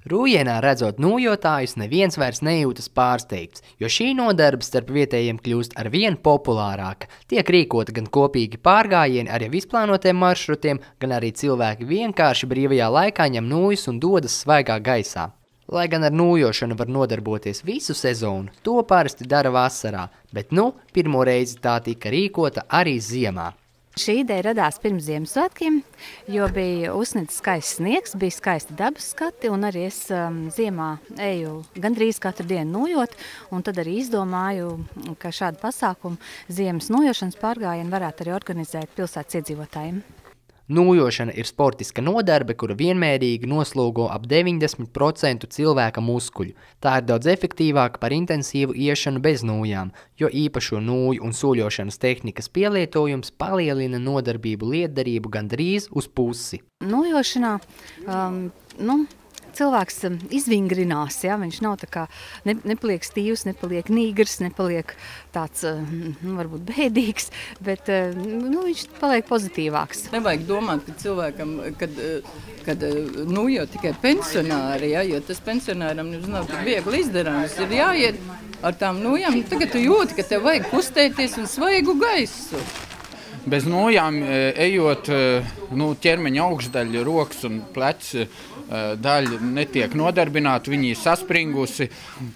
Rūjienā redzot nūjotājus, neviens vairs nejūtas pārsteigts, jo šī nodarbe starp vietējiem kļūst arvien populārāka. Tiek rīkoti gan kopīgi pārgājieni ar jau izplānotiem maršrutiem, gan arī cilvēki vienkārši brīvajā laikā ņem nūjas un dodas svaigā gaisā. Lai gan ar nūjošanu var nodarboties visu sezonu, to parasti dara vasarā, bet pirmo reizi tā tika rīkota arī ziemā. Šī ideja radās pirms Ziemassvētkiem, jo bija uzsnicis skaists sniegs, bija skaisti dabas skati, un arī es ziemā eju gandrīz katru dienu nūjot, un tad arī izdomāju, ka šādu pasākumu ziemas nūjošanas pārgājienu varētu arī organizēt pilsētas iedzīvotājiem. Nūjošana ir sportiska nodarbe, kura vienmērīgi noslogo ap 90% cilvēka muskuļu. Tā ir daudz efektīvāka par intensīvu iešanu bez nūjām, jo īpašo nūju un soļošanas tehnikas pielietojums palielina nodarbību lietderību gandrīz uz pusi. Nūjošanā cilvēks izvingrinās, ja? Viņš nav tā kā, nepaliek stīvs, nepaliek nīgrs, nepaliek tāds, varbūt bēdīgs, bet viņš paliek pozitīvāks. Nevajag domāt, ka cilvēkam, kad nūjo tikai pensionāri, ja? Jo tas pensionāram nav tik viegli izdarāms, ir jāiet ar tām nūjām. Tagad tu jūti, ka tev vajag kustēties un svaigu gaisu. Bez nūjām ejot, ķermeņa augšdaļa, rokas un plecs daļa netiek nodarbināta, viņi ir saspringusi,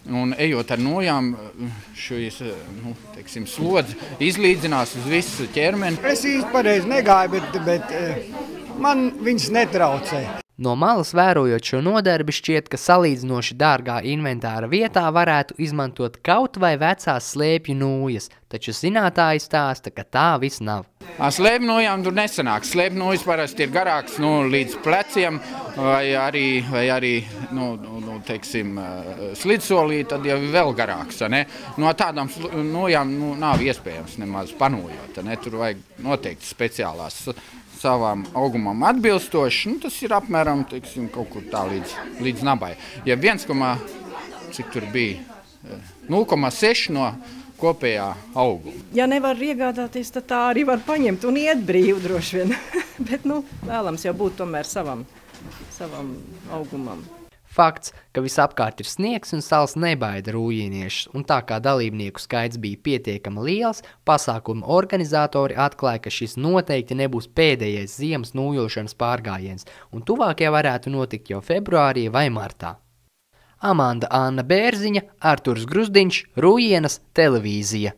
un ejot ar nūjām, šīs slodzi izlīdzinās uz visu ķermeni. Es īsti pareizi negāju, bet man viņas netraucē. No malas vērojot šo nodarbi šķiet, ka salīdzinoši dārgā inventāra vietā varētu izmantot kaut vai vecās slēpju nūjas, taču zinātāji stāsta, ka tā viss nav. Slēpju nūjām tur nesanāk. Slēpju nūjas parasti ir garāks līdz pleciem, vai arī slidsolī, tad jau vēl garāks. Ne? No tādām nūjām nav iespējams nemaz panūjot. Ne? Tur vajag noteikti speciālās savām augumam atbilstoši, tas ir apmēram kaut kur tā līdz nabai. Ja 0,6 no kopējā auguma. Ja nevar iegādāties, tad tā arī var paņemt un iet brīvi droši vien. Bet vēlams jau būt tomēr savam augumam. Fakts, ka visapkārt ir sniegs un sals nebaida rūjieniešus, un tā kā dalībnieku skaits bija pietiekami liels, pasākuma organizatori atklāja, ka šis noteikti nebūs pēdējais ziemas nūjošanas pārgājiens, un tuvākie varētu notikt jau februārī vai martā. Amanda Anna Bērziņa, Arturs Gruzdiņš, Rūjienas televīzija.